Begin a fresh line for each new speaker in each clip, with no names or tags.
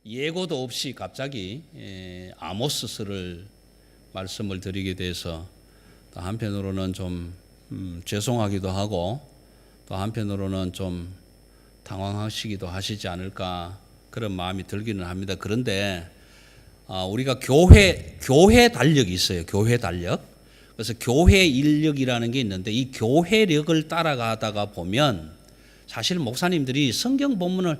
예고도 없이 갑자기 아모스서를 말씀을 드리게 돼서 또 한편으로는 좀 죄송하기도 하고 또 한편으로는 좀 당황하시기도 하시지 않을까 그런 마음이 들기는 합니다. 그런데 우리가 교회 달력이 있어요. 교회 달력. 그래서 교회 인력이라는 게 있는데 이 교회력을 따라가다가 보면 사실 목사님들이 성경 본문을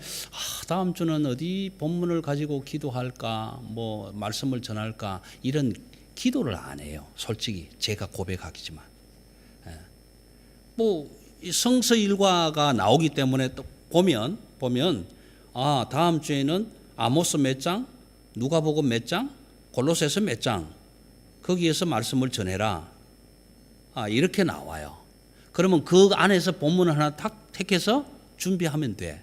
다음 주는 어디 본문을 가지고 기도할까 뭐 말씀을 전할까 이런 기도를 안 해요. 솔직히 제가 고백하기지만 뭐 성서 일과가 나오기 때문에 또 보면 다음 주에는 아모스 몇 장, 누가복음 몇 장, 골로새서 몇 장 거기에서 말씀을 전해라 이렇게 나와요. 그러면 그 안에서 본문을 하나 탁 택해서 준비하면 돼.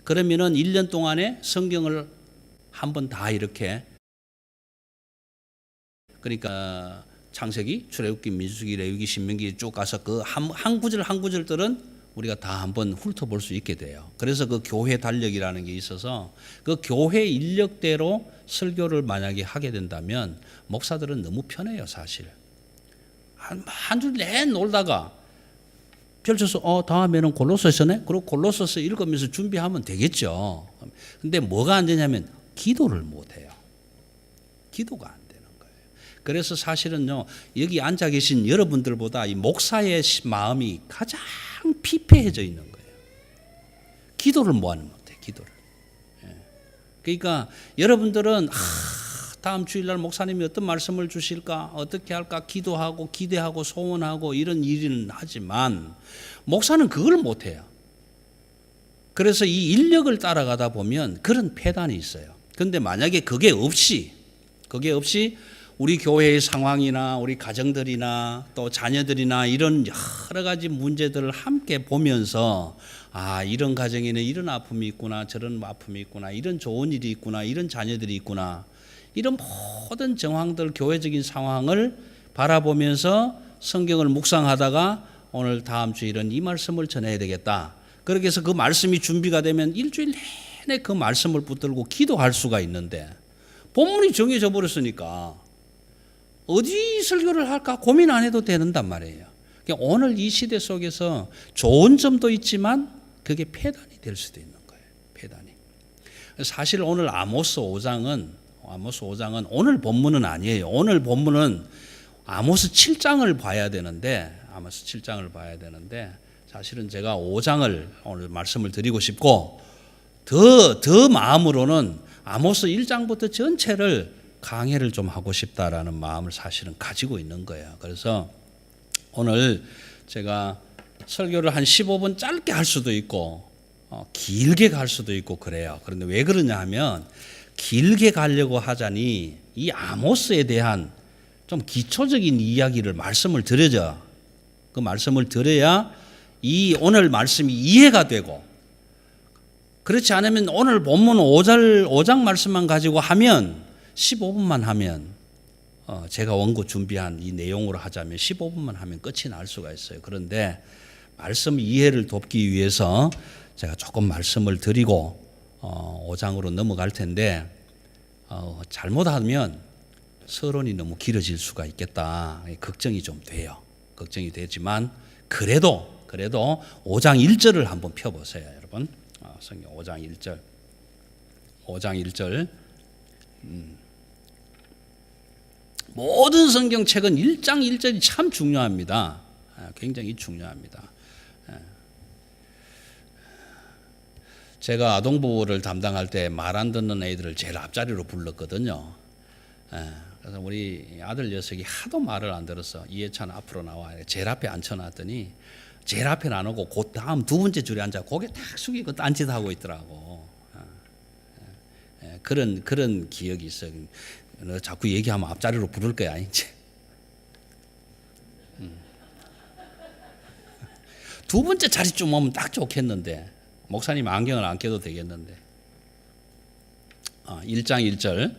그러면은 1년 동안에 성경을 한번 다 이렇게 그러니까 창세기, 출애굽기, 민수기, 레위기, 신명기 쭉 가서 그 한 구절 한 구절들은 우리가 다 한번 훑어볼 수 있게 돼요. 그래서 그 교회 달력이라는 게 있어서 그 교회 인력대로 설교를 만약에 하게 된다면 목사들은 너무 편해요, 사실. 한 줄 내 놀다가 펼쳐서 다음에는 골로새서네. 그리고 골로새서 읽으면서 준비하면 되겠죠. 근데 뭐가 안 되냐면 기도를 못 해요. 기도가 안 되는 거예요. 그래서 사실은요, 여기 앉아 계신 여러분들보다 이 목사의 마음이 가장 피폐해져 있는 거예요. 기도를 못 하는 것 같아요. 기도를. 그러니까 여러분들은 다음 주일날 목사님이 어떤 말씀을 주실까 어떻게 할까 기도하고 기대하고 소원하고 이런 일은 하지만 목사는 그걸 못해요. 그래서 이 인력을 따라가다 보면 그런 폐단이 있어요. 그런데 만약에 그게 없이 우리 교회의 상황이나 우리 가정들이나 또 자녀들이나 이런 여러 가지 문제들을 함께 보면서 이런 가정에는 이런 아픔이 있구나 저런 아픔이 있구나 이런 좋은 일이 있구나 이런 자녀들이 있구나 이런 모든 정황들 교회적인 상황을 바라보면서 성경을 묵상하다가 오늘 다음 주일은 이 말씀을 전해야 되겠다. 그렇게 해서 그 말씀이 준비가 되면 일주일 내내 그 말씀을 붙들고 기도할 수가 있는데 본문이 정해져 버렸으니까 어디 설교를 할까 고민 안 해도 된단 말이에요. 그러니까 오늘 이 시대 속에서 좋은 점도 있지만 그게 폐단이 될 수도 있는 거예요. 폐단이. 사실 오늘 아모스 5장은 오늘 본문은 아니에요. 오늘 본문은 아모스 7장을 봐야 되는데 사실은 제가 5장을 오늘 말씀을 드리고 싶고 더 마음으로는 아모스 1장부터 전체를 강해를 좀 하고 싶다라는 마음을 사실은 가지고 있는 거예요. 그래서 오늘 제가 설교를 한 15분 짧게 할 수도 있고 길게 갈 수도 있고 그래요. 그런데 왜 그러냐 하면 길게 가려고 하자니 이 아모스에 대한 좀 기초적인 이야기를 말씀을 드려야 그 말씀을 들어야 이 오늘 말씀이 이해가 되고 그렇지 않으면 오늘 본문 5장 말씀만 가지고 하면 15분만 하면 제가 원고 준비한 이 내용으로 하자면 15분만 하면 끝이 날 수가 있어요. 그런데 말씀 이해를 돕기 위해서 제가 조금 말씀을 드리고 5장으로 넘어갈 텐데 잘못하면 서론이 너무 길어질 수가 있겠다. 걱정이 좀 돼요. 걱정이 되지만 그래도 5장 1절을 한번 펴보세요, 여러분. 성경 5장 1절. 5장 1절. 모든 성경책은 1장 1절이 참 중요합니다. 굉장히 중요합니다. 제가 아동부를 담당할 때 말 안 듣는 애들을 제일 앞자리로 불렀거든요. 그래서 우리 아들 녀석이 하도 말을 안 들어서 이해찬 앞으로 나와 제일 앞에 앉혀놨더니 제일 앞에 안 오고 그 다음 두 번째 줄에 앉아 고개 딱 숙이고 딴짓하고 있더라고. 그런 기억이 있어요. 너 자꾸 얘기하면 앞자리로 부를 거야 이제. 두 번째 자리쯤 오면 딱 좋겠는데 목사님 안경을 안 껴도 되겠는데. 1장 1절.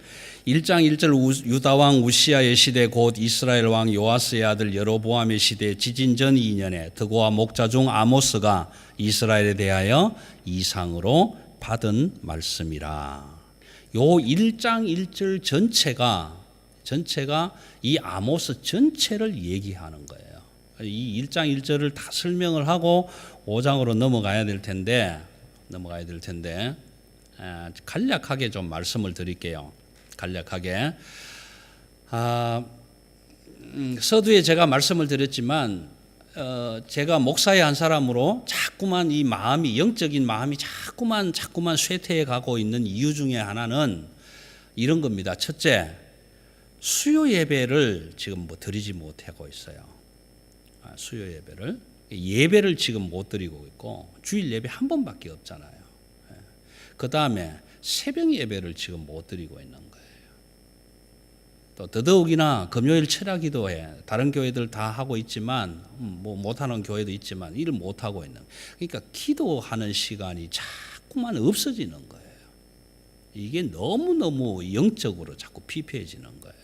1장 1절 유다왕 우시아의 시대 곧 이스라엘 왕 요아스의 아들 여로보암의 시대 지진 전 2년에 드고와 목자 중 아모스가 이스라엘에 대하여 이상으로 받은 말씀이라. 요 1장 1절 전체가 이 아모스 전체를 얘기하는 거예요. 이 1장 1절을 다 설명을 하고 5장으로 넘어가야 될 텐데 간략하게 좀 말씀을 드릴게요. 간략하게. 서두에 제가 말씀을 드렸지만 제가 목사의 한 사람으로 자꾸만 이 마음이, 영적인 마음이 자꾸만 쇠퇴해 가고 있는 이유 중에 하나는 이런 겁니다. 첫째, 수요 예배를 지금 드리지 못하고 있어요. 수요 예배를 지금 못 드리고 있고, 주일 예배 한 번밖에 없잖아요. 그 다음에 새벽 예배를 지금 못 드리고 있는 거예요. 또 더더욱이나 금요일 철야기도회 다른 교회들 다 하고 있지만 뭐 못하는 교회도 있지만 일을 못하고 있는, 그러니까 기도하는 시간이 자꾸만 없어지는 거예요. 이게 너무너무 영적으로 자꾸 피폐해지는 거예요.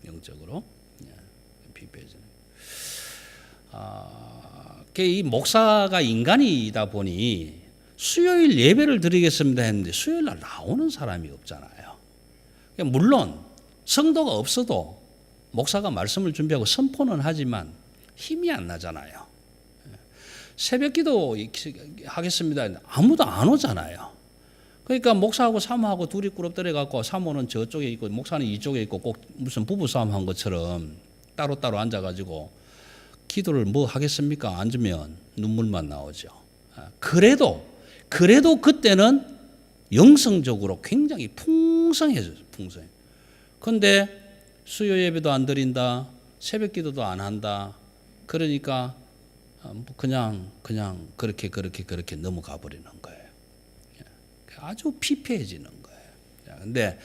영적으로 피폐해지는. 이 목사가 인간이다 보니 수요일 예배를 드리겠습니다 했는데 수요일 날 나오는 사람이 없잖아요. 물론 성도가 없어도 목사가 말씀을 준비하고 선포는 하지만 힘이 안 나잖아요. 새벽 기도 하겠습니다 했는데 아무도 안 오잖아요. 그러니까 목사하고 사모하고 둘이 꾸럽들여 갖고 사모는 저쪽에 있고 목사는 이쪽에 있고 꼭 무슨 부부싸움 한 것처럼 따로따로 앉아가지고 기도를 뭐 하겠습니까? 앉으면 눈물만 나오죠. 그래도 그때는 영성적으로 굉장히 풍성해져요. 그런데 수요 예배도 안 드린다, 새벽 기도도 안 한다. 그러니까 그냥 그렇게 넘어가 버리는 거예요. 아주 피폐해지는 거예요. 근데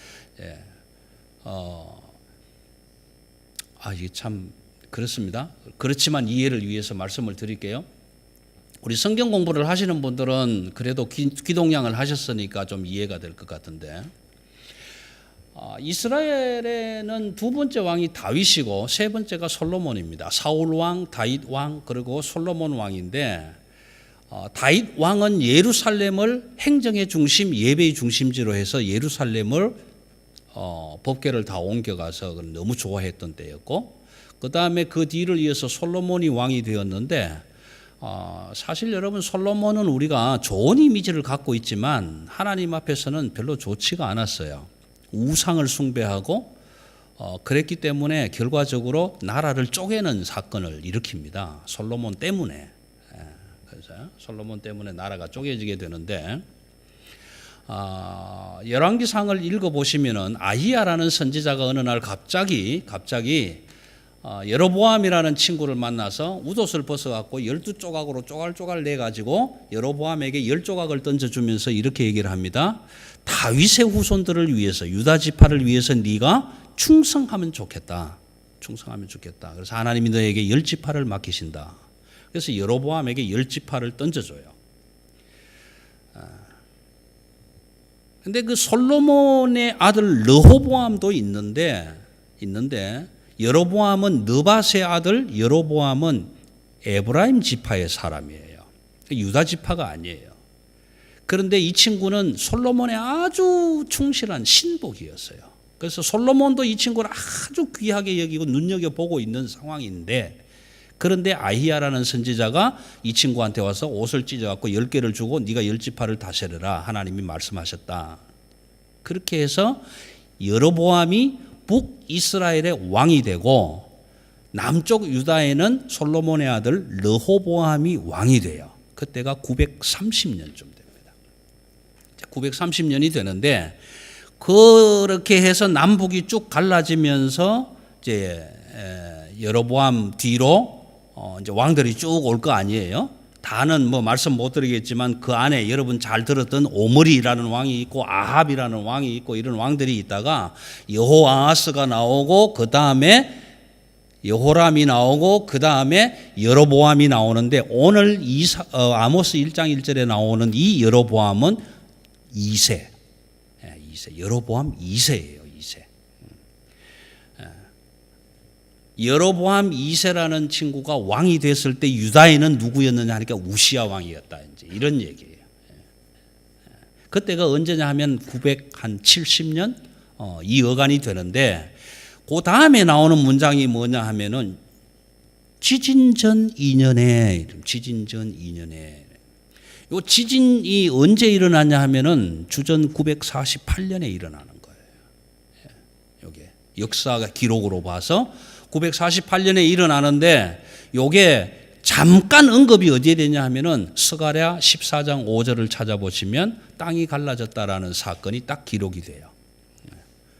이게 참 그렇습니다. 그렇지만 이해를 위해서 말씀을 드릴게요. 우리 성경 공부를 하시는 분들은 그래도 기동량을 하셨으니까 좀 이해가 될 것 같은데, 이스라엘에는 두 번째 왕이 다윗이고 세 번째가 솔로몬입니다. 사울 왕, 다윗 왕, 그리고 솔로몬 왕인데, 다윗 왕은 예루살렘을 행정의 중심, 예배의 중심지로 해서 예루살렘을 법궤를 다 옮겨가서 너무 좋아했던 때였고, 그 다음에 그 뒤를 이어서 솔로몬이 왕이 되었는데, 사실 여러분 솔로몬은 우리가 좋은 이미지를 갖고 있지만 하나님 앞에서는 별로 좋지가 않았어요. 우상을 숭배하고 그랬기 때문에 결과적으로 나라를 쪼개는 사건을 일으킵니다. 솔로몬 때문에. 그래서 솔로몬 때문에 나라가 쪼개지게 되는데, 열왕기상을 읽어보시면은 아히야라는 선지자가 어느 날 갑자기 여로보암이라는 친구를 만나서 웃옷을 벗어갖고 12조각으로 쪼갈쪼갈 내가지고 여로보암에게 10조각을 던져주면서 이렇게 얘기를 합니다. 다윗의 후손들을 위해서, 유다 지파를 위해서 네가 충성하면 좋겠다. 그래서 하나님이 너에게 10지파를 맡기신다. 그래서 여로보암에게 10지파를 던져줘요. 근데 그 솔로몬의 아들 르호보암도 있는데 여로보암은 느밧의 아들, 여로보암은 에브라임 지파의 사람이에요. 유다 지파가 아니에요. 그런데 이 친구는 솔로몬의 아주 충실한 신복이었어요. 그래서 솔로몬도 이 친구를 아주 귀하게 여기고 눈여겨보고 있는 상황인데, 그런데 아히야라는 선지자가 이 친구한테 와서 옷을 찢어갖고 10개를 주고 네가 10지파를 다스려라, 하나님이 말씀하셨다. 그렇게 해서 여로보암이 북이스라엘의 왕이 되고 남쪽 유다에는 솔로몬의 아들 르호보암이 왕이 돼요. 그때가 930년쯤 됩니다. 930년이 되는데, 그렇게 해서 남북이 쭉 갈라지면서 이제 여로보암 뒤로 이제 왕들이 쭉 올 거 아니에요. 다는 뭐 말씀 못 드리겠지만 그 안에 여러분 잘 들었던 오므리라는 왕이 있고 아합이라는 왕이 있고 이런 왕들이 있다가 여호아하스가 나오고 그 다음에 여호람이 나오고 그 다음에 여로보암이 나오는데, 오늘 아모스 1장 1절에 나오는 이 여로보암은 2세. 여로보암 2세예요. 2세. 여로보암 2세라는 친구가 왕이 됐을 때 유다에는 누구였느냐 하니까 우시야 왕이었다. 이제 이런 얘기예요. 그때가 언제냐 하면 970년 이 어간이 되는데 그 다음에 나오는 문장이 뭐냐 하면은 지진 전 2년에 요 지진이 언제 일어나냐 하면은 주전 948년에 일어나는 거예요. 요게 역사가 기록으로 봐서 948년에 일어나는데 요게 잠깐 언급이 어디에 되냐 하면은 스가랴 14장 5절을 찾아보시면 땅이 갈라졌다라는 사건이 딱 기록이 돼요.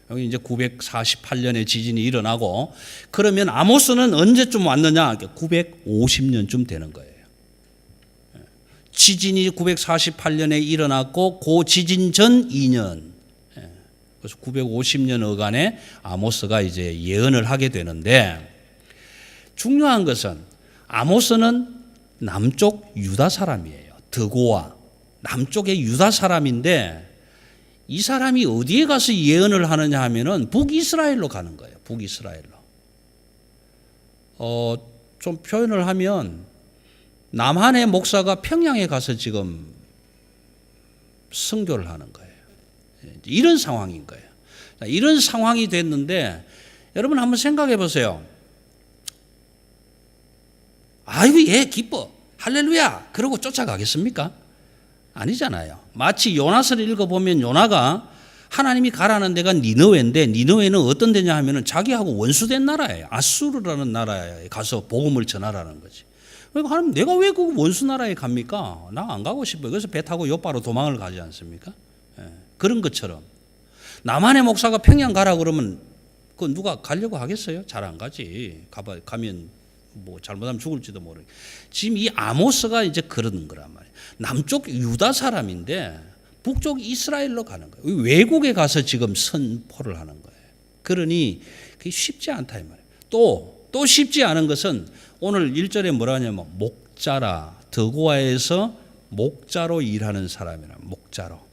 여기 이제 948년에 지진이 일어나고 그러면 아모스는 언제쯤 왔느냐? 950년쯤 되는 거예요. 지진이 948년에 일어났고 그 지진 전 2년. 그래서 950년 어간에 아모스가 이제 예언을 하게 되는데 중요한 것은 아모스는 남쪽 유다 사람이에요. 드고아. 남쪽의 유다 사람인데 이 사람이 어디에 가서 예언을 하느냐 하면은 북이스라엘로 가는 거예요. 북이스라엘로. 좀 표현을 하면 남한의 목사가 평양에 가서 지금 선교를 하는 거예요. 이런 상황인 거예요. 이런 상황이 됐는데 여러분 한번 생각해 보세요. 아이고 예 기뻐 할렐루야 그러고 쫓아가겠습니까? 아니잖아요. 마치 요나서를 읽어보면 요나가 하나님이 가라는 데가 니느웨인데 니느웨는 어떤 데냐 하면은 자기하고 원수된 나라예요. 아수르라는 나라에 가서 복음을 전하라는 거지. 그러니까 하나님 내가 왜 그 원수 나라에 갑니까? 나 안 가고 싶어요. 그래서 배 타고 옆바로 도망을 가지 않습니까? 그런 것처럼 남한의 목사가 평양 가라 그러면 그 누가 가려고 하겠어요? 잘 안 가지. 가면 뭐 잘못하면 죽을지도 모르고. 지금 이 아모스가 이제 그러는 거란 말이에요. 남쪽 유다 사람인데 북쪽 이스라엘로 가는 거예요. 외국에 가서 지금 선포를 하는 거예요. 그러니 그게 쉽지 않다 이 말이에요. 또 쉽지 않은 것은 오늘 1절에 뭐라 하냐면 목자라. 드고아에서 목자로 일하는 사람이라. 목자로.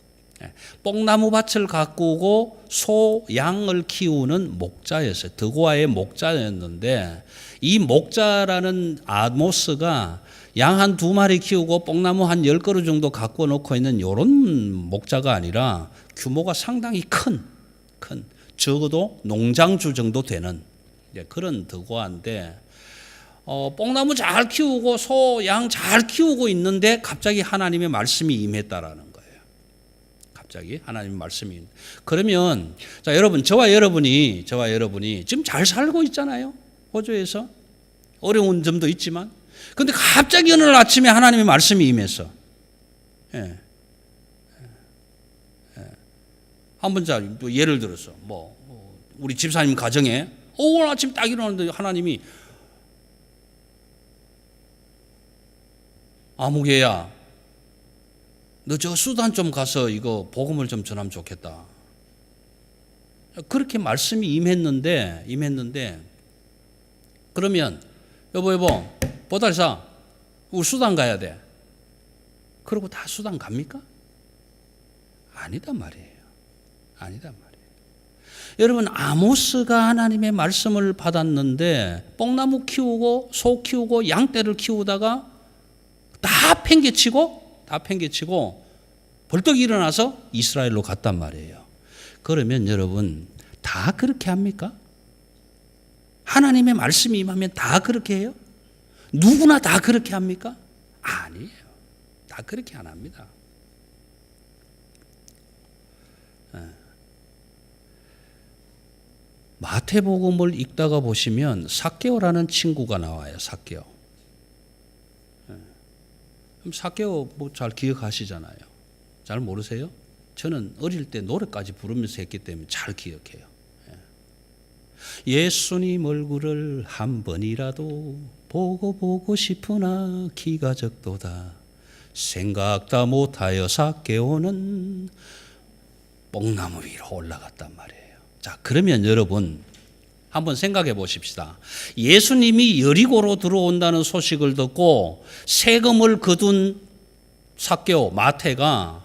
뽕나무 밭을 가꾸고 소, 양을 키우는 목자였어요. 드고아의 목자였는데 이 목자라는 아모스가 양 한 2마리 키우고 뽕나무 한 10그루 정도 갖고 놓고 있는 이런 목자가 아니라 규모가 상당히 큰 적어도 농장주 정도 되는 그런 드고아인데 뽕나무 잘 키우고 소, 양 잘 키우고 있는데 갑자기 하나님의 말씀이 임했다라는 거예요. 갑자기 하나님의 말씀이. 그러면 자 여러분 저와 여러분이 지금 잘 살고 있잖아요. 호주에서 어려운 점도 있지만 근데 갑자기 어느 날 아침에 하나님의 말씀이 임했어. 한번 자 예를 들어서 우리 집사님 가정에 오늘 아침 딱 일어났는데 하나님이 아무개야 너 저 수단 좀 가서 이거 복음을 좀 전하면 좋겠다. 그렇게 말씀이 임했는데 그러면 여보 보달사 우리 수단 가야 돼. 그러고 다 수단 갑니까? 아니단 말이에요. 여러분 아모스가 하나님의 말씀을 받았는데 뽕나무 키우고 소 키우고 양떼를 키우다가 다 팽개치고 벌떡 일어나서 이스라엘로 갔단 말이에요. 그러면 여러분 다 그렇게 합니까? 하나님의 말씀이 임하면 다 그렇게 해요? 누구나 다 그렇게 합니까? 아니에요. 다 그렇게 안 합니다. 마태복음을 읽다가 보시면 삭개오라는 친구가 나와요. 삭개오. 삭개오 잘 기억하시잖아요. 잘 모르세요? 저는 어릴 때 노래까지 부르면서 했기 때문에 잘 기억해요. 예수님 얼굴을 한 번이라도 보고 싶으나 기가 적도다. 생각다 못하여 삭개오는 뽕나무 위로 올라갔단 말이에요. 자, 그러면 여러분 한번 생각해 보십시다. 예수님이 여리고로 들어온다는 소식을 듣고 세금을 거둔 삭개오 마태가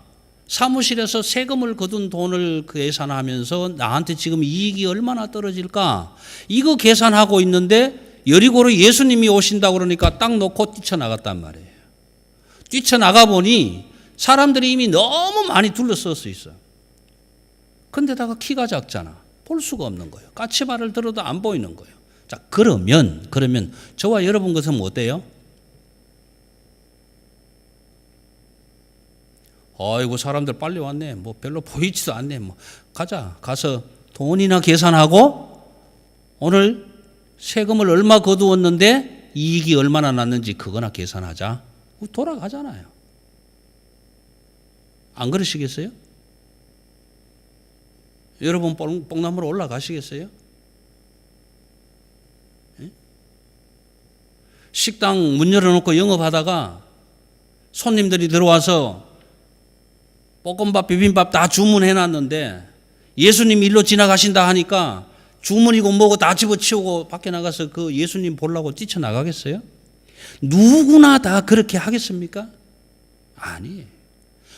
사무실에서 세금을 거둔 돈을 계산하면서 나한테 지금 이익이 얼마나 떨어질까? 이거 계산하고 있는데 여리고로 예수님이 오신다고 그러니까 딱 놓고 뛰쳐나갔단 말이에요. 뛰쳐나가 보니 사람들이 이미 너무 많이 둘러싸서 있어요. 근데다가 키가 작잖아. 볼 수가 없는 거예요. 까치발을 들어도 안 보이는 거예요. 자, 그러면 저와 여러분 것은 어때요? 아이고, 사람들 빨리 왔네. 뭐 별로 보이지도 않네. 뭐 가서 돈이나 계산하고 오늘 세금을 얼마 거두었는데 이익이 얼마나 났는지 그거나 계산하자. 돌아가잖아요. 안 그러시겠어요? 여러분 뽕나무로 올라가시겠어요? 예? 식당 문 열어놓고 영업하다가 손님들이 들어와서 볶음밥, 비빔밥 다 주문해놨는데 예수님 일로 지나가신다 하니까 주문이고 뭐고 다 집어치우고 밖에 나가서 그 예수님 보려고 뛰쳐나가겠어요? 누구나 다 그렇게 하겠습니까? 아니에요.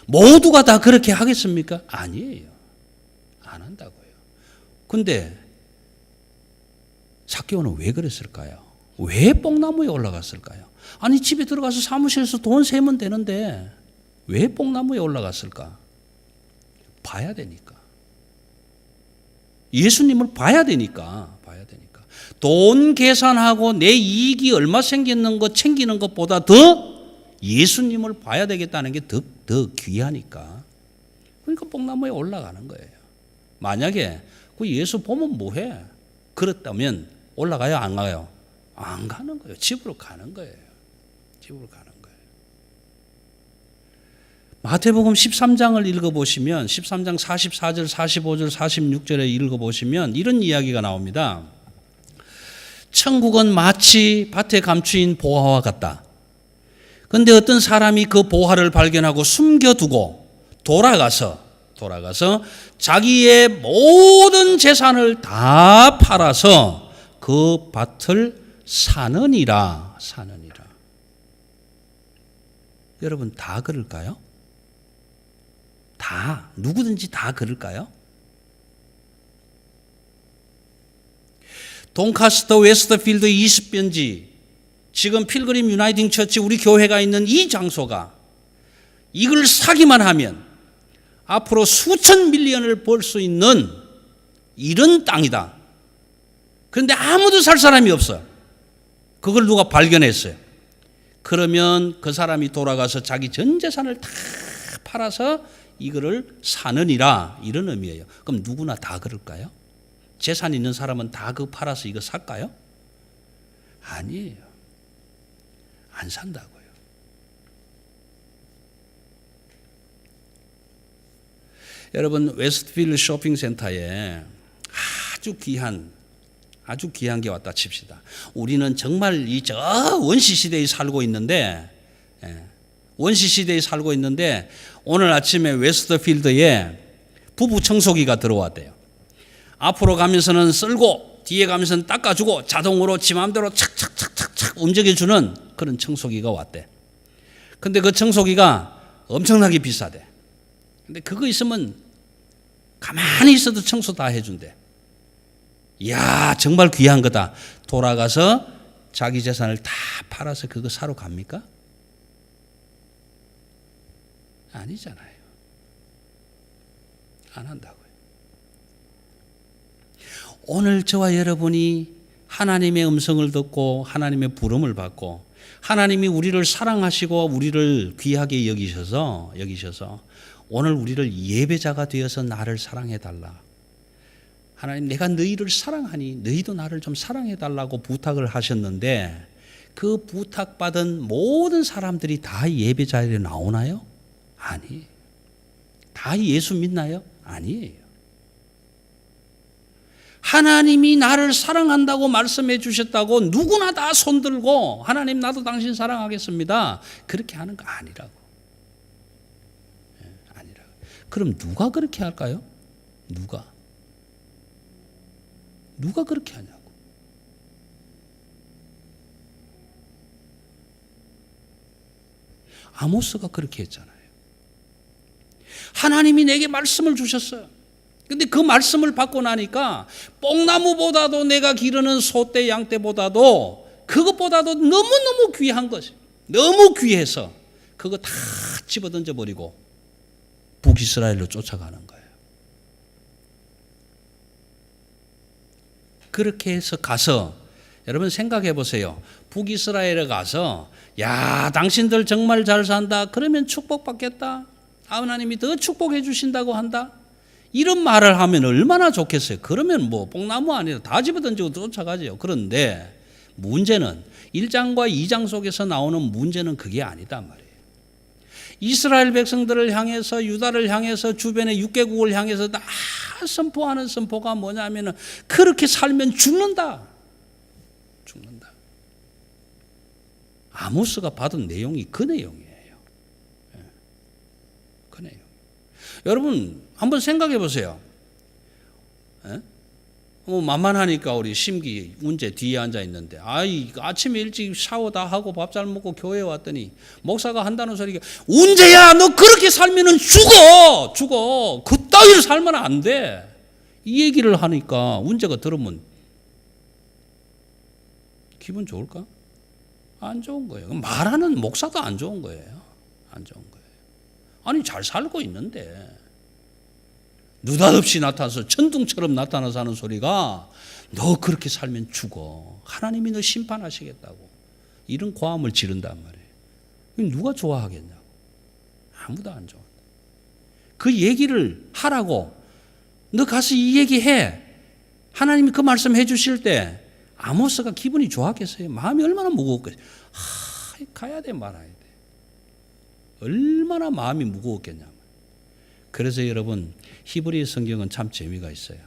모두가 다 그렇게 하겠습니까? 아니에요. 안 한다고요. 근데 삭개오는 왜 그랬을까요? 왜 뽕나무에 올라갔을까요? 아니, 집에 들어가서 사무실에서 돈 세면 되는데 왜 뽕나무에 올라갔을까? 봐야 되니까. 예수님을 봐야 되니까. 돈 계산하고 내 이익이 얼마 생기는 것 챙기는 것보다 더 예수님을 봐야 되겠다는 게 더 귀하니까. 그러니까 뽕나무에 올라가는 거예요. 만약에 그 예수 보면 뭐해? 그렇다면 올라가요, 안 가요? 안 가는 거예요. 집으로 가는 거예요. 마태복음 13장을 읽어보시면 13장 44절, 45절, 46절에 읽어보시면 이런 이야기가 나옵니다. 천국은 마치 밭에 감추인 보화와 같다. 그런데 어떤 사람이 그 보화를 발견하고 숨겨두고 돌아가서 자기의 모든 재산을 다 팔아서 그 밭을 사느니라. 여러분, 다 그럴까요? 다, 누구든지 다 그럴까요? 돈카스터 웨스트필드 20변지, 지금 필그림 유나이팅 처치 우리 교회가 있는 이 장소가 이걸 사기만 하면 앞으로 수천 밀리언을 벌 수 있는 이런 땅이다. 그런데 아무도 살 사람이 없어요. 그걸 누가 발견했어요. 그러면 그 사람이 돌아가서 자기 전 재산을 다 팔아서 이거를 사느니라, 이런 의미예요. 그럼 누구나 다 그럴까요? 재산 있는 사람은 다 그거 팔아서 이거 살까요? 아니에요. 안 산다고요. 여러분, 웨스트필드 쇼핑센터에 아주 귀한 게 왔다 칩시다. 우리는 정말 저 원시 시대에 살고 있는데 오늘 아침에 웨스트필드에 부부 청소기가 들어왔대요. 앞으로 가면서는 쓸고 뒤에 가면서는 닦아주고 자동으로 지 마음대로 착착착착착 움직여주는 그런 청소기가 왔대. 근데 그 청소기가 엄청나게 비싸대. 근데 그거 있으면 가만히 있어도 청소 다 해준대. 이야, 정말 귀한 거다. 돌아가서 자기 재산을 다 팔아서 그거 사러 갑니까? 아니잖아요. 안 한다고요. 오늘 저와 여러분이 하나님의 음성을 듣고 하나님의 부름을 받고 하나님이 우리를 사랑하시고 우리를 귀하게 여기셔서 오늘 우리를 예배자가 되어서 나를 사랑해달라. 하나님, 내가 너희를 사랑하니 너희도 나를 좀 사랑해달라고 부탁을 하셨는데 그 부탁받은 모든 사람들이 다 예배 자리에 나오나요? 아니에요. 다 예수 믿나요? 아니에요. 하나님이 나를 사랑한다고 말씀해 주셨다고 누구나 다 손들고 하나님, 나도 당신 사랑하겠습니다, 그렇게 하는 거 아니라고. 아니라고. 그럼 누가 그렇게 할까요? 누가 그렇게 하냐고. 아모스가 그렇게 했잖아요. 하나님이 내게 말씀을 주셨어요. 근데 그 말씀을 받고 나니까 뽕나무보다도 내가 기르는 소떼 양떼보다도 그것보다도 너무너무 귀한 것이, 너무 귀해서 그거 다 집어던져 버리고 북이스라엘로 쫓아가는 거예요. 그렇게 해서 가서 여러분 생각해 보세요. 북이스라엘에 가서 야 당신들 정말 잘 산다. 그러면 축복받겠다. 하나님이 더 축복해 주신다고 한다. 이런 말을 하면 얼마나 좋겠어요. 그러면 뭐 뽕나무 아니라 다 집어던지고 쫓아가죠. 그런데 문제는 1장과 2장 속에서 나오는 문제는 그게 아니다 말이에요. 이스라엘 백성들을 향해서 유다를 향해서 주변의 6개국을 향해서 다 선포하는 선포가 뭐냐면은 그렇게 살면 죽는다. 죽는다. 아모스가 받은 내용이 그 내용이에요. 그 내용. 여러분 한번 생각해 보세요. 만만하니까 우리 심기 운제 뒤에 앉아 있는데 아침에 일찍 샤워 다 하고 밥 잘 먹고 교회에 왔더니 목사가 한다는 소리가 운제야 너 그렇게 살면은 죽어 그따위로 살면 안 돼. 이 얘기를 하니까 운제가 들으면 기분 좋을까? 안 좋은 거예요. 말하는 목사도 안 좋은 거예요. 안 좋은 거예요. 아니 잘 살고 있는데 느닷없이 나타나서 천둥처럼 나타나서 하는 소리가 너 그렇게 살면 죽어. 하나님이 너 심판하시겠다고. 이런 고함을 지른단 말이에요. 누가 좋아하겠냐고. 아무도 안 좋아한다. 그 얘기를 하라고 너 가서 이 얘기해. 하나님이 그 말씀 해주실 때 아모스가 기분이 좋았겠어요. 마음이 얼마나 무거웠겠어요. 가야 돼 말아야 돼. 얼마나 마음이 무거웠겠냐. 그래서 여러분 히브리 성경은 참 재미가 있어요.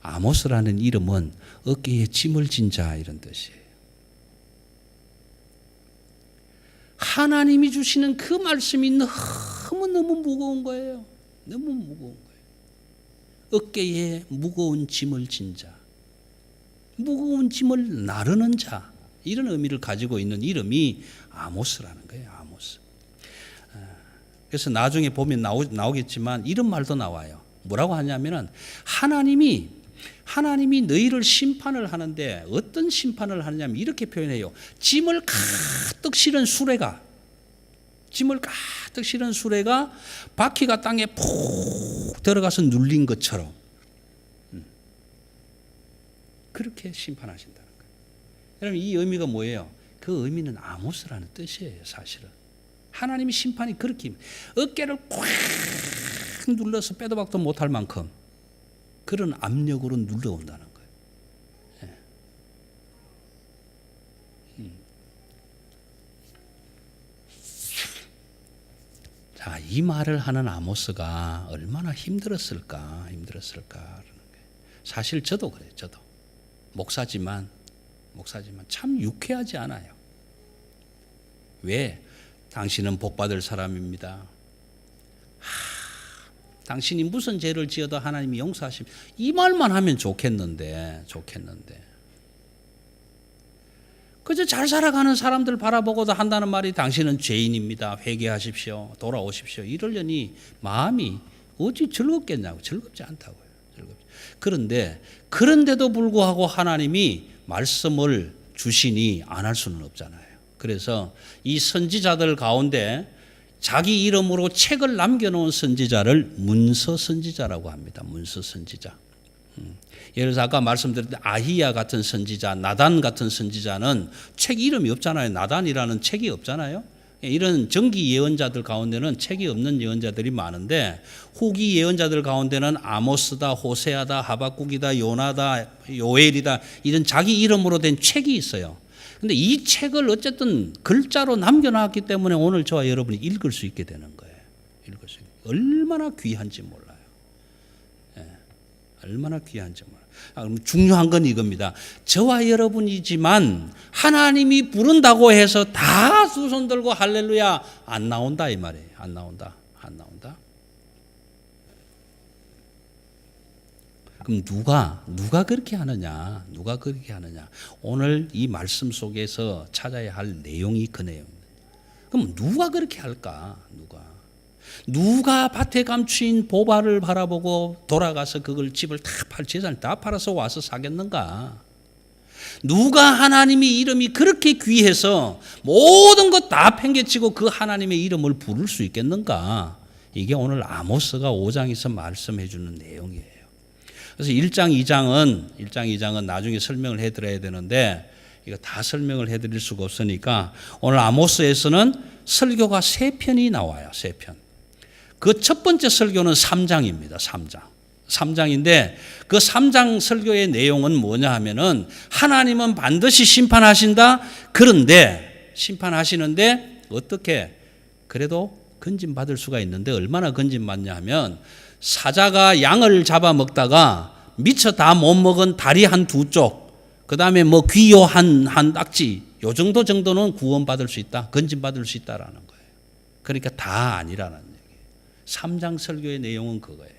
아모스라는 이름은 어깨에 짐을 진 자 이런 뜻이에요. 하나님이 주시는 그 말씀이 너무너무 무거운 거예요. 너무 무거운 거예요. 어깨에 무거운 짐을 진 자, 무거운 짐을 나르는 자 이런 의미를 가지고 있는 이름이 아모스라는 거예요. 아모스. 그래서 나중에 보면 나오겠지만 이런 말도 나와요. 뭐라고 하냐면은 하나님이 너희를 심판을 하는데 어떤 심판을 하느냐면 이렇게 표현해요. 짐을 가득 실은 수레가 바퀴가 땅에 푹 들어가서 눌린 것처럼 그렇게 심판하신다는 거예요. 여러분 이 의미가 뭐예요? 그 의미는 아모스라는 뜻이에요. 사실은. 하나님의 심판이 그렇게 어깨를 꽉 눌러서 빼도 박도 못할 만큼 그런 압력으로 눌러온다는 거예요. 자, 이 말을 하는 아모스가 얼마나 힘들었을까 그러는 거예요. 사실 저도 그래요. 저도 목사지만 참 유쾌하지 않아요. 왜? 당신은 복받을 사람입니다. 당신이 무슨 죄를 지어도 하나님이 용서하십니다. 이 말만 하면 좋겠는데 그저 잘 살아가는 사람들 바라보고도 한다는 말이 당신은 죄인입니다. 회개하십시오. 돌아오십시오. 이러려니 마음이 어찌 즐겁겠냐고. 즐겁지 않다고요. 그런데 그런데도 불구하고 하나님이 말씀을 주시니 안 할 수는 없잖아요. 그래서 이 선지자들 가운데 자기 이름으로 책을 남겨놓은 선지자를 문서 선지자라고 합니다. 문서 선지자. 예를 들어서 아까 말씀드렸던 아히야 같은 선지자, 나단 같은 선지자는 책 이름이 없잖아요. 나단이라는 책이 없잖아요. 이런 정기 예언자들 가운데는 책이 없는 예언자들이 많은데 후기 예언자들 가운데는 아모스다, 호세아다, 하박국이다, 요나다, 요엘이다 이런 자기 이름으로 된 책이 있어요. 근데 이 책을 어쨌든 글자로 남겨놨기 때문에 오늘 저와 여러분이 읽을 수 있게 되는 거예요. 읽을 수 있게. 얼마나 귀한지 몰라요. 얼마나 귀한지 몰라요. 그럼 중요한 건 이겁니다. 저와 여러분이지만 하나님이 부른다고 해서 다 두 손 들고 할렐루야 안 나온다 이 말이에요. 안 나온다. 그럼 누가 그렇게 하느냐? 오늘 이 말씀 속에서 찾아야 할 내용이 그 내용입니다. 그럼 누가 그렇게 할까? 누가 밭에 감추인 보발을 바라보고 돌아가서 그걸 집을 다 재산을 다 팔아서 와서 사겠는가? 누가 하나님의 이름이 그렇게 귀해서 모든 것 다 팽개치고 그 하나님의 이름을 부를 수 있겠는가? 이게 오늘 아모스가 5장에서 말씀해 주는 내용이에요. 그래서 1장, 2장은 나중에 설명을 해드려야 되는데 이거 다 설명을 해드릴 수가 없으니까 오늘 아모스에서는 설교가 3편이 나와요. 3편. 그 첫 번째 설교는 3장입니다. 3장인데 그 3장 설교의 내용은 뭐냐 하면은 하나님은 반드시 심판하신다. 그런데 심판하시는데 어떻게 그래도 건진받을 수가 있는데 얼마나 건진받냐 하면 사자가 양을 잡아먹다가 미처 다 못 먹은 다리 한 두 쪽, 그 다음에 뭐 귀요 한 딱지, 요 정도는 구원받을 수 있다, 건진받을 수 있다라는 거예요. 그러니까 다 아니라는 얘기예요. 3장 설교의 내용은 그거예요.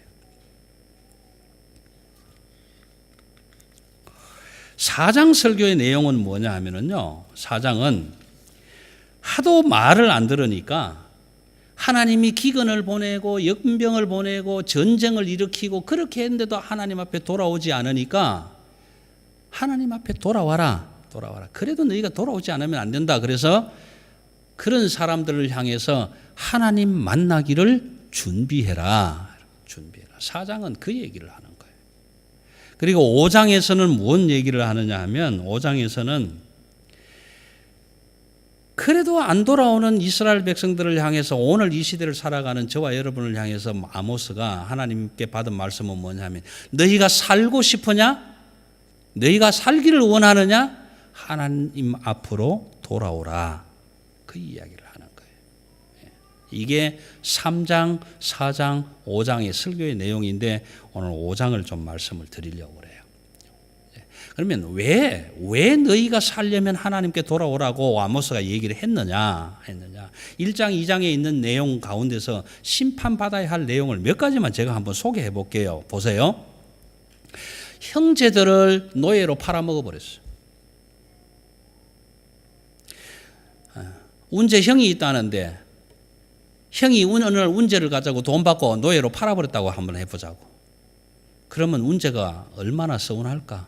4장 설교의 내용은 뭐냐 하면은요, 4장은 하도 말을 안 들으니까 하나님이 기근을 보내고 역병을 보내고 전쟁을 일으키고 그렇게 했는데도 하나님 앞에 돌아오지 않으니까 하나님 앞에 돌아와라. 그래도 너희가 돌아오지 않으면 안 된다. 그래서 그런 사람들을 향해서 하나님 만나기를 준비해라. 4장은 그 얘기를 하는 거예요. 그리고 5장에서는 무슨 얘기를 하느냐 하면 5장에서는 그래도 안 돌아오는 이스라엘 백성들을 향해서 오늘 이 시대를 살아가는 저와 여러분을 향해서 아모스가 하나님께 받은 말씀은 뭐냐면 너희가 살고 싶으냐? 너희가 살기를 원하느냐? 하나님 앞으로 돌아오라. 그 이야기를 하는 거예요. 이게 3장, 4장, 5장의 설교의 내용인데 오늘 5장을 좀 말씀을 드리려고 그래요. 그러면 왜 너희가 살려면 하나님께 돌아오라고 아모스가 얘기를 했느냐. 1장, 2장에 있는 내용 가운데서 심판받아야 할 내용을 몇 가지만 제가 한번 소개해 볼게요. 보세요. 형제들을 노예로 팔아먹어 버렸어요. 운제 형이 있다는데 형이 오늘 운제를 가자고 돈 받고 노예로 팔아버렸다고 한번 해보자고. 그러면 운제가 얼마나 서운할까?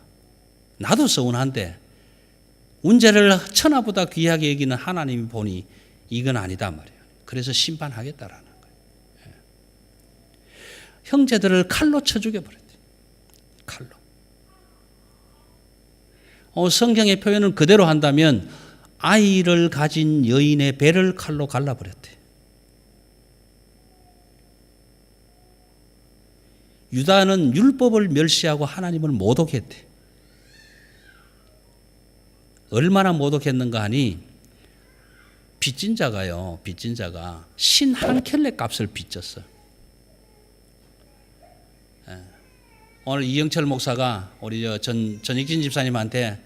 나도 서운한데 운제를 천하보다 귀하게 여기는 하나님이 보니 이건 아니다 말이에요. 그래서 심판하겠다라는 거예요. 형제들을 칼로 쳐 죽여버렸대요. 칼로. 성경의 표현을 그대로 한다면 아이를 가진 여인의 배를 칼로 갈라버렸대요. 유다는 율법을 멸시하고 하나님을 모독했대요. 얼마나 모독했는가 하니 빚진 자가 신 한 켤레 값을 빚졌어요. 오늘 이영철 목사가 우리 전익진 집사님한테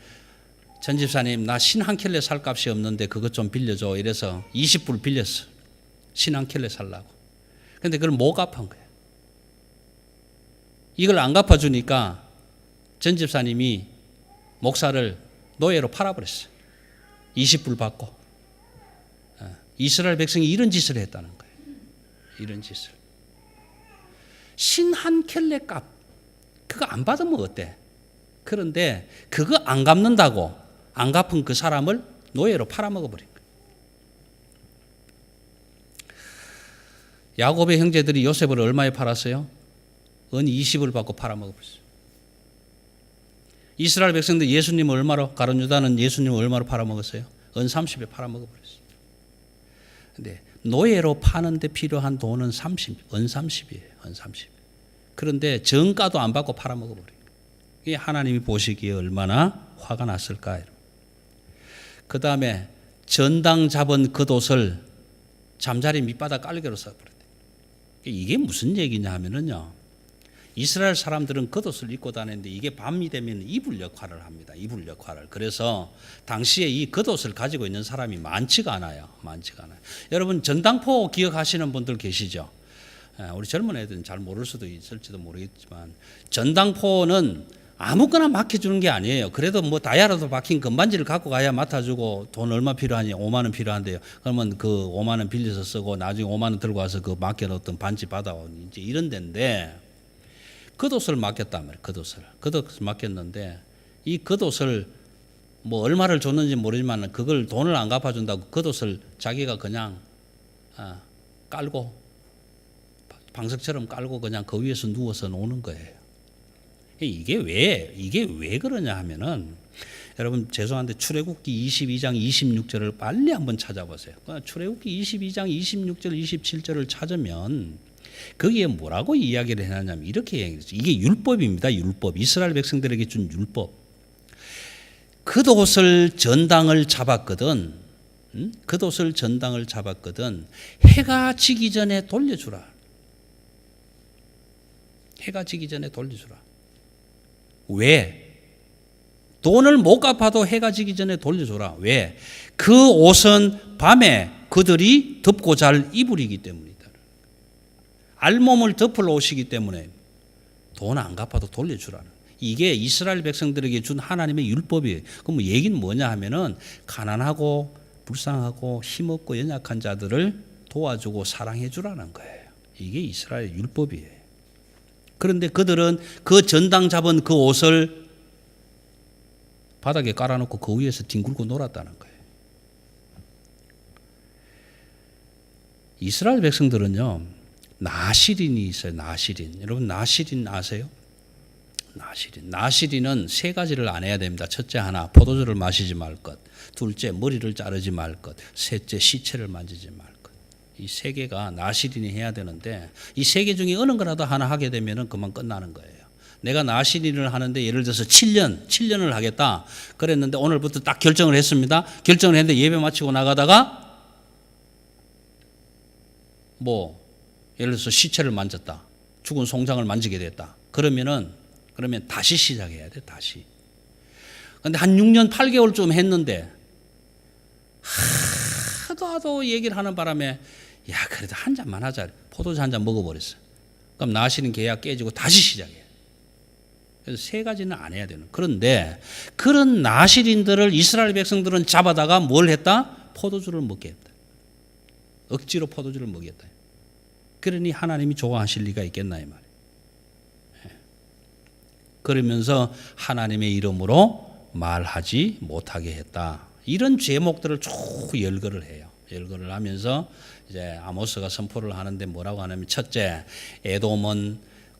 전 집사님 나 신 한 켤레 살 값이 없는데 그것 좀 빌려줘 이래서 20불 빌렸어. 신 한 켤레 살라고. 근데 그걸 못 갚은 거예요. 이걸 안 갚아주니까 전 집사님이 목사를 노예로 팔아버렸어요. 20불 받고. 이스라엘 백성이 이런 짓을 했다는 거예요. 이런 짓을. 신 한 켤레 값 그거 안 받으면 어때? 그런데 그거 안 갚는다고 안 갚은 그 사람을 노예로 팔아먹어버린 거예요. 야곱의 형제들이 요셉을 얼마에 팔았어요? 은 20을 받고 팔아먹어버렸어요. 이스라엘 백성들 예수님을 얼마로, 가룟 유다는 예수님을 얼마로 팔아먹었어요? 은 30에 팔아먹어버렸어요. 근데 노예로 파는데 필요한 돈은 은 30이에요. 은 30. 그런데 정가도 안 받고 팔아먹어버린 거예요. 이게 하나님이 보시기에 얼마나 화가 났을까. 그 다음에 전당 잡은 겉옷을 잠자리 밑바닥 깔개로 써버렸대요. 이게 무슨 얘기냐 하면은요. 이스라엘 사람들은 겉옷을 입고 다니는데 이게 밤이 되면 이불 역할을 합니다. 이불 역할을. 그래서 당시에 이 겉옷을 가지고 있는 사람이 많지가 않아요. 여러분 전당포 기억하시는 분들 계시죠? 우리 젊은 애들은 잘 모를 수도 있을지도 모르겠지만 전당포는 아무거나 맡겨주는 게 아니에요. 그래도 뭐 다이아라도 박힌 금반지를 갖고 가야 맡아주고 돈 얼마 필요하니 5만 원 필요한데요. 그러면 그 5만 원 빌려서 쓰고 나중에 5만 원 들고 와서 그 맡겨놓던 반지 받아오니 이제 이런 데인데 겉옷을 맡겼단 말이에요. 겉옷을 맡겼는데 이 겉옷을 뭐 얼마를 줬는지 모르지만 그걸 돈을 안 갚아준다고 겉옷을 자기가 그냥 깔고 방석처럼 깔고 그냥 그 위에서 누워서 노는 거예요. 이게 왜 그러냐 하면은 여러분 죄송한데 출애굽기 22장 26절을 빨리 한번 찾아보세요. 출애굽기 22장 26절 27절을 찾으면 거기에 뭐라고 이야기를 해놨냐면 이렇게 얘기했어요. 이게 율법입니다. 율법. 이스라엘 백성들에게 준 율법. 겉옷을 전당을 잡았거든. 겉옷을 전당을 잡았거든. 해가 지기 전에 돌려주라. 해가 지기 전에 돌려주라. 왜? 돈을 못 갚아도 해가 지기 전에 돌려줘라. 왜? 그 옷은 밤에 그들이 덮고 잘 이불이기 때문이다. 알몸을 덮을 옷이기 때문에 돈 안 갚아도 돌려주라는. 이게 이스라엘 백성들에게 준 하나님의 율법이에요. 그럼 얘기는 뭐냐 하면은 가난하고 불쌍하고 힘없고 연약한 자들을 도와주고 사랑해 주라는 거예요. 이게 이스라엘 율법이에요. 그런데 그들은 그 전당 잡은 그 옷을 바닥에 깔아놓고 그 위에서 뒹굴고 놀았다는 거예요. 이스라엘 백성들은요, 나시린이 있어요. 나시린. 여러분 나시린 아세요? 나시린은 세 가지를 안 해야 됩니다. 첫째 하나, 포도주를 마시지 말 것. 둘째, 머리를 자르지 말 것. 셋째, 시체를 만지지 말 것. 이 세 개가 나시린이 해야 되는데 이 세 개 중에 어느 거라도 하나 하게 되면 그만 끝나는 거예요. 내가 나시린을 하는데 예를 들어서 7년을 하겠다 그랬는데 오늘부터 딱 결정을 했습니다. 결정을 했는데 예배 마치고 나가다가 뭐 예를 들어서 시체를 만졌다. 죽은 송장을 만지게 됐다. 그러면 다시 시작해야 돼. 다시. 그런데 한 6년 8개월쯤 했는데 하도 얘기를 하는 바람에 야 그래도 한 잔만 하자. 포도주 한 잔 먹어버렸어. 그럼 나시린 계약 깨지고 다시 시작해. 그래서 세 가지는 안 해야 되는. 그런데 그런 나시린들을 이스라엘 백성들은 잡아다가 뭘 했다? 포도주를 먹게 했다. 억지로 포도주를 먹였다. 그러니 하나님이 좋아하실 리가 있겠나 이 말이에요. 그러면서 하나님의 이름으로 말하지 못하게 했다. 이런 제목들을 쭉 열거를 해요. 열거를 하면서 이제 아모스가 선포를 하는데 뭐라고 하냐면 첫째, 에돔은,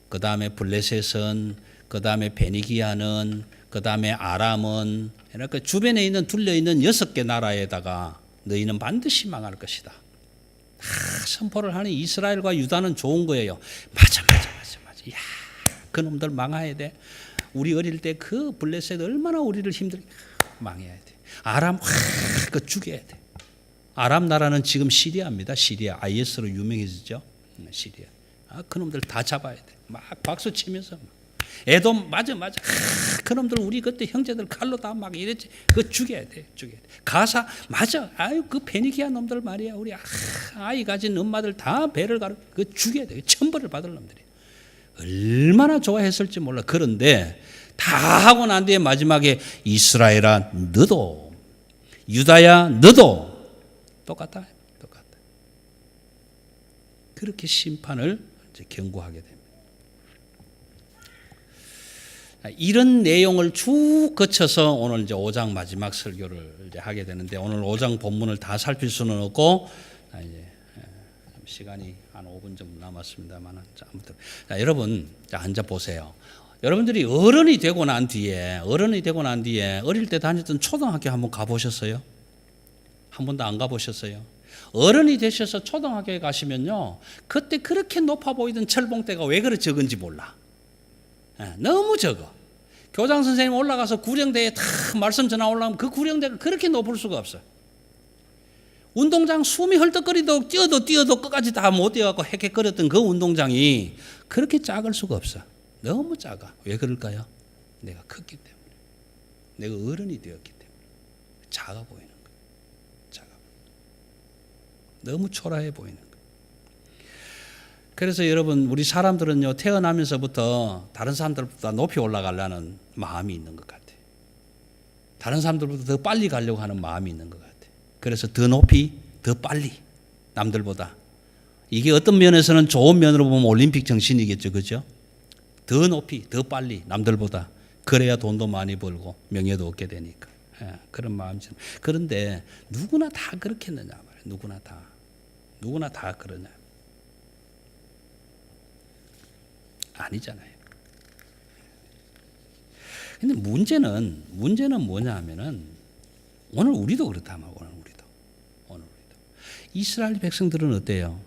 그 다음에 블레셋은, 그 다음에 베니기아는, 그 다음에 아람은, 그러니까 주변에 있는 둘려 있는 6개 나라에다가 너희는 반드시 망할 것이다. 다 선포를 하는 이스라엘과 유다는 좋은 거예요. 맞아. 야, 그놈들 망해야 돼. 우리 어릴 때 그 블레셋 얼마나 우리를 힘들게 망해야 돼. 아람 그 죽여야 돼. 아람 나라는 지금 시리아입니다. 시리아 IS로 유명해졌죠. 시리아. 그놈들 다 잡아야 돼. 막 박수 치면서. 에돔 맞아. 그놈들 우리 그때 형제들 칼로 다 막 이랬지. 그거 죽여야 돼. 가사 맞아. 아유 그 베니기아 놈들 말이야. 우리 아이 가진 엄마들 다 배를 가르. 그거 죽여야 돼. 천벌을 받을 놈들이. 얼마나 좋아했을지 몰라. 그런데 다 하고 난 뒤에 마지막에 이스라엘아 너도, 유다야 너도 똑같다. 그렇게 심판을 이제 경고하게 됩니다. 이런 내용을 쭉 거쳐서 오늘 이제 5장 마지막 설교를 이제 하게 되는데 오늘 5장 본문을 다 살필 수는 없고 이제 시간이 한 5분 정도 남았습니다만 아무튼 여러분 앉아 보세요. 여러분들이 어른이 되고 난 뒤에 어릴 때 다녔던 초등학교 한번 가보셨어요? 한 번도 안 가보셨어요? 어른이 되셔서 초등학교에 가시면요 그때 그렇게 높아 보이던 철봉대가 왜 그렇게 적은지 몰라. 너무 적어. 교장 선생님 올라가서 구령대에 다 말씀 전화 올라오면 그 구령대가 그렇게 높을 수가 없어요. 운동장 숨이 헐떡거리도 뛰어도 끝까지 다 못 뛰어갖고 헥헥거렸던 그 운동장이 그렇게 작을 수가 없어. 너무 작아. 왜 그럴까요? 내가 컸기 때문에. 내가 어른이 되었기 때문에. 작아 보이는 거야. 너무 초라해 보이는 거야. 그래서 여러분 우리 사람들은요 태어나면서부터 다른 사람들보다 높이 올라가려는 마음이 있는 것 같아요. 다른 사람들보다 더 빨리 가려고 하는 마음이 있는 것 같아요. 그래서 더 높이 더 빨리 남들보다. 이게 어떤 면에서는 좋은 면으로 보면 올림픽 정신이겠죠. 그죠? 더 높이 더 빨리 남들보다. 그래야 돈도 많이 벌고 명예도 얻게 되니까. 그런 마음처럼. 그런데 누구나 다 그렇겠느냐 말이에요. 누구나 다 그러냐. 아니잖아요. 근데 문제는 뭐냐 하면은 오늘 우리도 그렇다 말이에요. 오늘 우리도. 이스라엘 백성들은 어때요?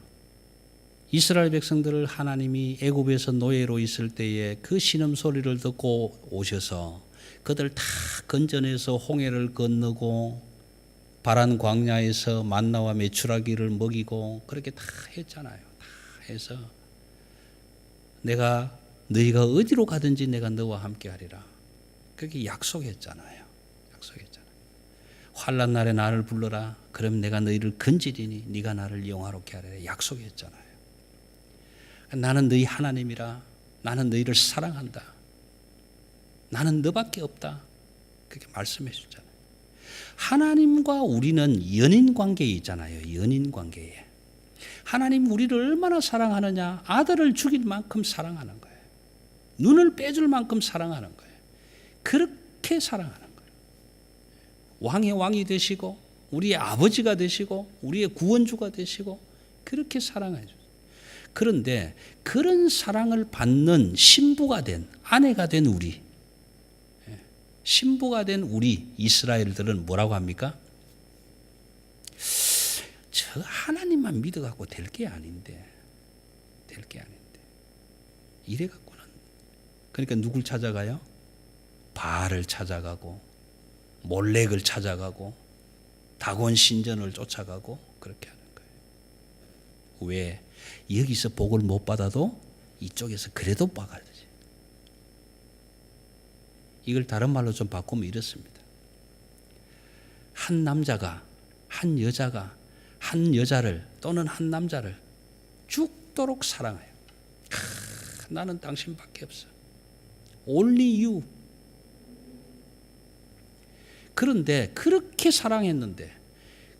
이스라엘 백성들을 하나님이 애굽에서 노예로 있을 때에 그 신음소리를 듣고 오셔서 그들 다 건져내서 홍해를 건너고 바란 광야에서 만나와 메추라기를 먹이고 그렇게 다 했잖아요. 다 해서 내가 너희가 어디로 가든지 내가 너와 함께 하리라. 그렇게 약속했잖아요. 환난 날에 나를 불러라. 그럼 내가 너희를 건지리니 네가 나를 영화롭게 하리라. 약속했잖아요. 나는 너희 하나님이라. 나는 너희를 사랑한다. 나는 너밖에 없다. 그렇게 말씀해 주잖아요. 하나님과 우리는 연인 관계에 있잖아요. 연인 관계에. 하나님 우리를 얼마나 사랑하느냐. 아들을 죽일 만큼 사랑하는 거예요. 눈을 빼줄 만큼 사랑하는 거예요. 그렇게 사랑하는 거예요. 왕의 왕이 되시고 우리의 아버지가 되시고 우리의 구원주가 되시고 그렇게 사랑해 주세요. 그런데 그런 사랑을 받는 신부가 된 아내가 된 우리 신부가 된 우리 이스라엘들은 뭐라고 합니까? 저 하나님만 믿어갖고 될 게 아닌데 이래갖고는 그러니까 누굴 찾아가요? 바알을 찾아가고 몰렉을 찾아가고 다곤 신전을 쫓아가고 그렇게 하는 거예요. 왜? 여기서 복을 못 받아도 이쪽에서 그래도 받아야지. 이걸 다른 말로 좀 바꾸면 이렇습니다. 한 남자가 한 여자를 또는 한 남자를 죽도록 사랑해요. 나는 당신밖에 없어. Only you. 그런데 그렇게 사랑했는데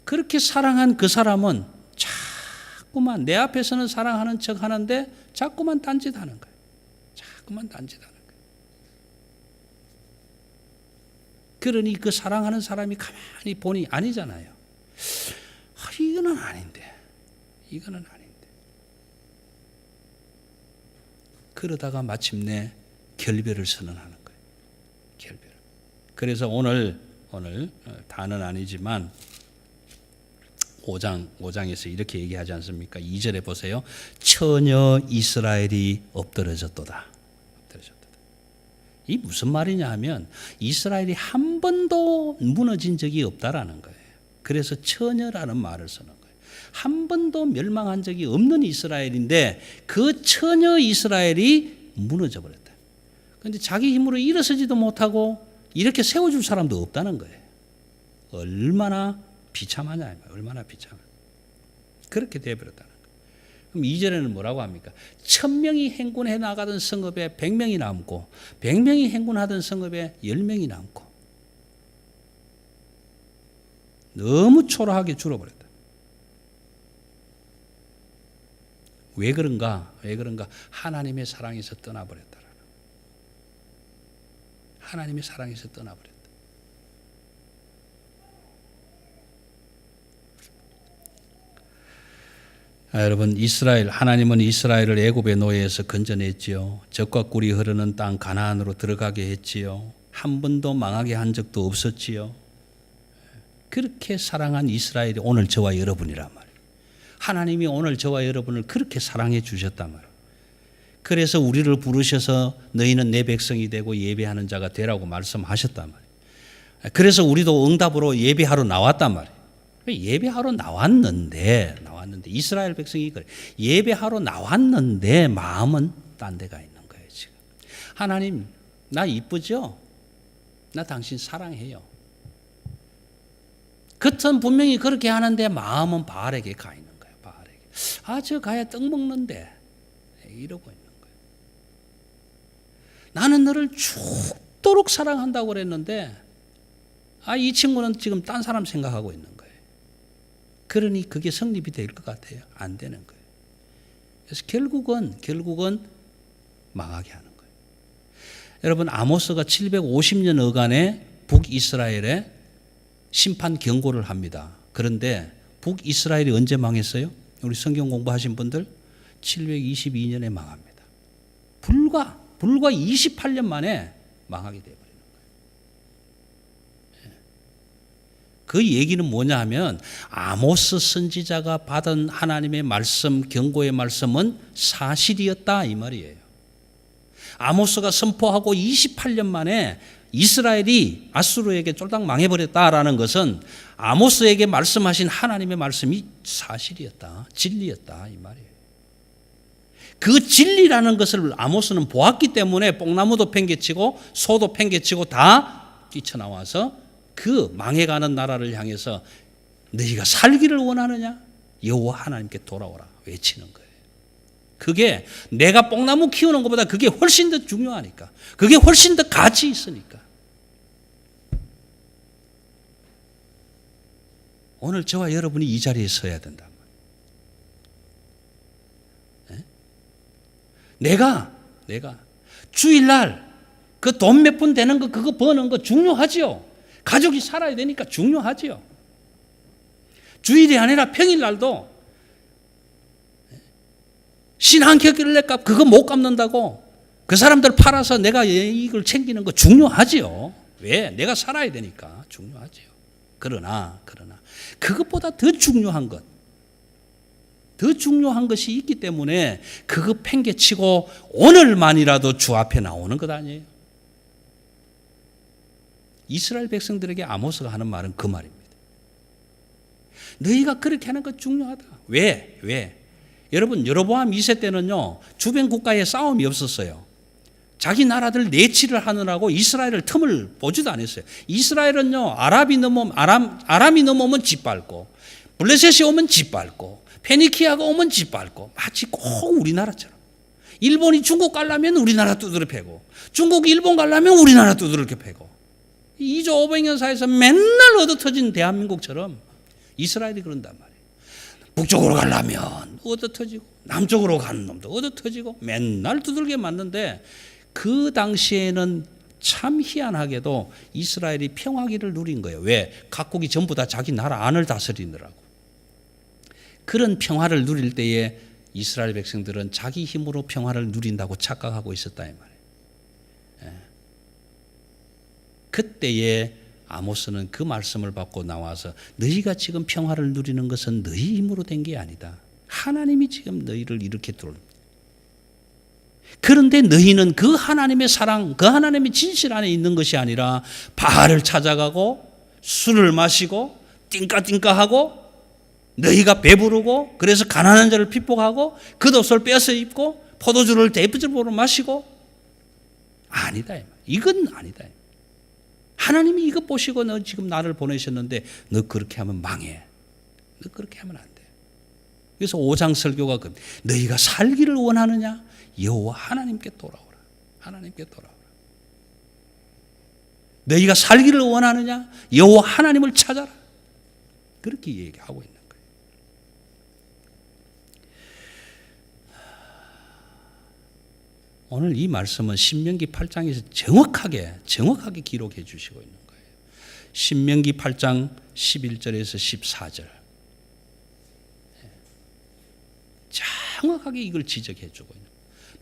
그렇게 사랑한 그 사람은 자꾸만 내 앞에서는 사랑하는 척 하는데 자꾸만 딴짓하는 거예요. 그러니 그 사랑하는 사람이 가만히 보니 아니잖아요. 이거는 아닌데. 그러다가 마침내 결별을 선언하는 거예요. 결별. 그래서 오늘 다는 아니지만 5장에서 이렇게 얘기하지 않습니까? 2절에 보세요. 처녀 이스라엘이 엎드러졌도다. 이 무슨 말이냐 하면 이스라엘이 한 번도 무너진 적이 없다라는 거예요. 그래서 처녀라는 말을 쓰는 거예요. 한 번도 멸망한 적이 없는 이스라엘인데 그 처녀 이스라엘이 무너져 버렸다. 그런데 자기 힘으로 일어서지도 못하고 이렇게 세워줄 사람도 없다는 거예요. 얼마나 비참하냐. 얼마나 비참해. 그렇게 되어버렸다는 거예요. 그럼 2절에는 뭐라고 합니까? 1000명이 행군해 나가던 성읍에 100명이 남고 100명이 행군하던 성읍에 10명이 남고 너무 초라하게 줄어버렸다. 왜 그런가? 하나님의 사랑에서 떠나버렸다. 하나님의 사랑에서 떠나버렸다. 여러분, 하나님은 이스라엘을 애굽의 노예에서 건져냈지요. 젖과 꿀이 흐르는 땅 가나안으로 들어가게 했지요. 한 번도 망하게 한 적도 없었지요. 그렇게 사랑한 이스라엘이 오늘 저와 여러분이란 말이에요. 하나님이 오늘 저와 여러분을 그렇게 사랑해 주셨단 말이에요. 그래서 우리를 부르셔서 너희는 내 백성이 되고 예배하는 자가 되라고 말씀하셨단 말이에요. 그래서 우리도 응답으로 예배하러 나왔단 말이에요. 예배하러 나왔는데 이스라엘 백성이 그래. 예배하러 나왔는데 마음은 딴 데가 있는 거예요. 지금 하나님 나 이쁘죠? 나 당신 사랑해요. 겉은 분명히 그렇게 하는데 마음은 바알에게 가 있는 거예요. 바알에게. 저 가야 떡 먹는데 이러고 있는 거예요. 나는 너를 죽도록 사랑한다고 그랬는데 이 친구는 지금 딴 사람 생각하고 있는 거예요. 그러니 그게 성립이 될 것 같아요? 안 되는 거예요. 그래서 결국은 망하게 하는 거예요. 여러분 아모스가 750년 어간에 북이스라엘에 심판 경고를 합니다. 그런데 북이스라엘이 언제 망했어요? 우리 성경 공부하신 분들 722년에 망합니다. 불과 28년 만에 망하게 되어버리는 거예요. 그 얘기는 뭐냐 하면 아모스 선지자가 받은 하나님의 말씀, 경고의 말씀은 사실이었다 이 말이에요. 아모스가 선포하고 28년 만에 이스라엘이 아수르에게 쫄딱 망해버렸다라는 것은 아모스에게 말씀하신 하나님의 말씀이 사실이었다, 진리였다 이 말이에요. 그 진리라는 것을 아모스는 보았기 때문에 뽕나무도 팽개치고 소도 팽개치고 다 뛰쳐나와서 그 망해가는 나라를 향해서 너희가 살기를 원하느냐? 여호와 하나님께 돌아오라 외치는 거예요. 그게 내가 뽕나무 키우는 것보다 그게 훨씬 더 중요하니까. 그게 훨씬 더 가치 있으니까. 오늘 저와 여러분이 이 자리에 서야 된다. 내가 주일날 그 돈 몇 푼 되는 거 그거 버는 거 중요하지요. 가족이 살아야 되니까 중요하지요. 주일이 아니라 평일날도 신한경길래값 그거 못 갚는다고 그 사람들 팔아서 내가 이익을 챙기는 거 중요하지요. 왜? 내가 살아야 되니까 중요하지요. 그러나 그것보다 더 중요한 것이 있기 때문에 그거 팽개치고 오늘만이라도 주 앞에 나오는 것 아니에요. 이스라엘 백성들에게 아모스가 하는 말은 그 말입니다. 너희가 그렇게 하는 것 중요하다. 왜? 여러분 여로보암 2세 때는요 주변 국가에 싸움이 없었어요. 자기 나라들 내치를 하느라고 이스라엘을 틈을 보지도 않았어요. 이스라엘은요 아람이 넘어오면 짓밟고 블레셋이 오면 짓밟고 페니키아가 오면 짓밟고 마치 꼭 우리나라처럼 일본이 중국 가려면 우리나라 두드려 패고 중국이 일본 가려면 우리나라 두드려 패고 2조 500년 사이에서 맨날 얻어터진 대한민국처럼 이스라엘이 그런단 말이에요. 북쪽으로 가려면 얻어터지고 남쪽으로 가는 놈도 얻어터지고 맨날 두들겨 맞는데 그 당시에는 참 희한하게도 이스라엘이 평화기를 누린 거예요. 왜? 각국이 전부 다 자기 나라 안을 다스리느라고. 그런 평화를 누릴 때에 이스라엘 백성들은 자기 힘으로 평화를 누린다고 착각하고 있었다 이 말이에요. 그때에 아모스는 그 말씀을 받고 나와서 너희가 지금 평화를 누리는 것은 너희 힘으로 된 게 아니다. 하나님이 지금 너희를 이렇게 들어옵니다. 그런데 너희는 그 하나님의 사랑, 그 하나님의 진실 안에 있는 것이 아니라 바알을 찾아가고 술을 마시고 띵까띵까하고 너희가 배부르고 그래서 가난한 자를 핍박하고 겉옷을 빼앗아 입고 포도주를 대부적으로 마시고 아니다. 이건 아니다. 하나님이 이것 보시고 너 지금 나를 보내셨는데 너 그렇게 하면 망해. 너 그렇게 하면 안 돼. 그래서 5장 설교가 너희가 살기를 원하느냐? 여호와 하나님께 돌아오라. 하나님께 돌아오라. 너희가 살기를 원하느냐? 여호와 하나님을 찾아라. 그렇게 얘기하고 있는 거예요. 오늘 이 말씀은 신명기 8장에서 정확하게 기록해 주시고 있는 거예요. 신명기 8장 11절에서 14절. 정확하게 이걸 지적해 주고 있는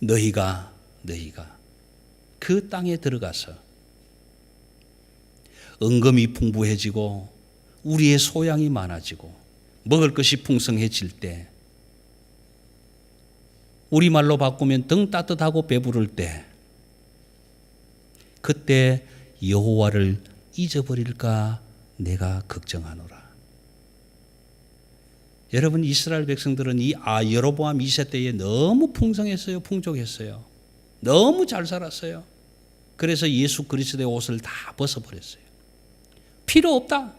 거예요. 너희가 그 땅에 들어가서 은금이 풍부해지고 우리의 소양이 많아지고 먹을 것이 풍성해질 때 우리말로 바꾸면 등 따뜻하고 배부를 때 그때 여호와를 잊어버릴까 내가 걱정하노라. 여러분 이스라엘 백성들은 여로보암 2세 때에 너무 풍성했어요. 풍족했어요. 너무 잘 살았어요. 그래서 예수 그리스도의 옷을 다 벗어버렸어요. 필요 없다.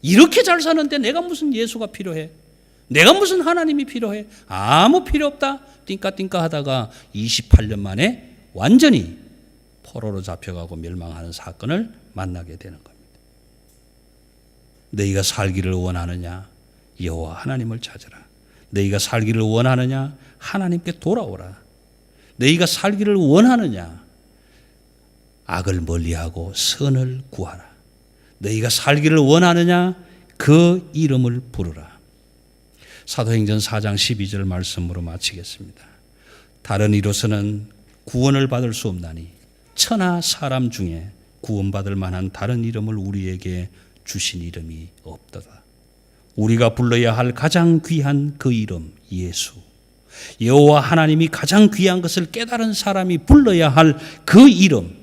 이렇게 잘 사는데 내가 무슨 예수가 필요해? 내가 무슨 하나님이 필요해? 아무 필요 없다. 띵까띵까 하다가 28년 만에 완전히 포로로 잡혀가고 멸망하는 사건을 만나게 되는 겁니다. 너희가 살기를 원하느냐? 여호와 하나님을 찾으라. 너희가 살기를 원하느냐? 하나님께 돌아오라. 너희가 살기를 원하느냐? 악을 멀리하고 선을 구하라. 너희가 살기를 원하느냐? 그 이름을 부르라. 사도행전 4장 12절 말씀으로 마치겠습니다. 다른 이로서는 구원을 받을 수 없나니 천하 사람 중에 구원받을 만한 다른 이름을 우리에게 주신 이름이 없도다. 우리가 불러야 할 가장 귀한 그 이름 예수. 여호와 하나님이 가장 귀한 것을 깨달은 사람이 불러야 할 그 이름.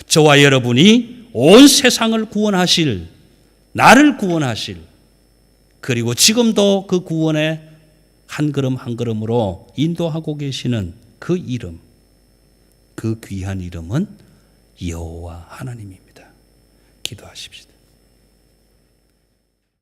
저와 여러분이 온 세상을 구원하실, 나를 구원하실, 그리고 지금도 그 구원의 한 걸음 한 걸음으로 인도하고 계시는 그 이름, 그 귀한 이름은 여호와 하나님입니다. 기도하십시다.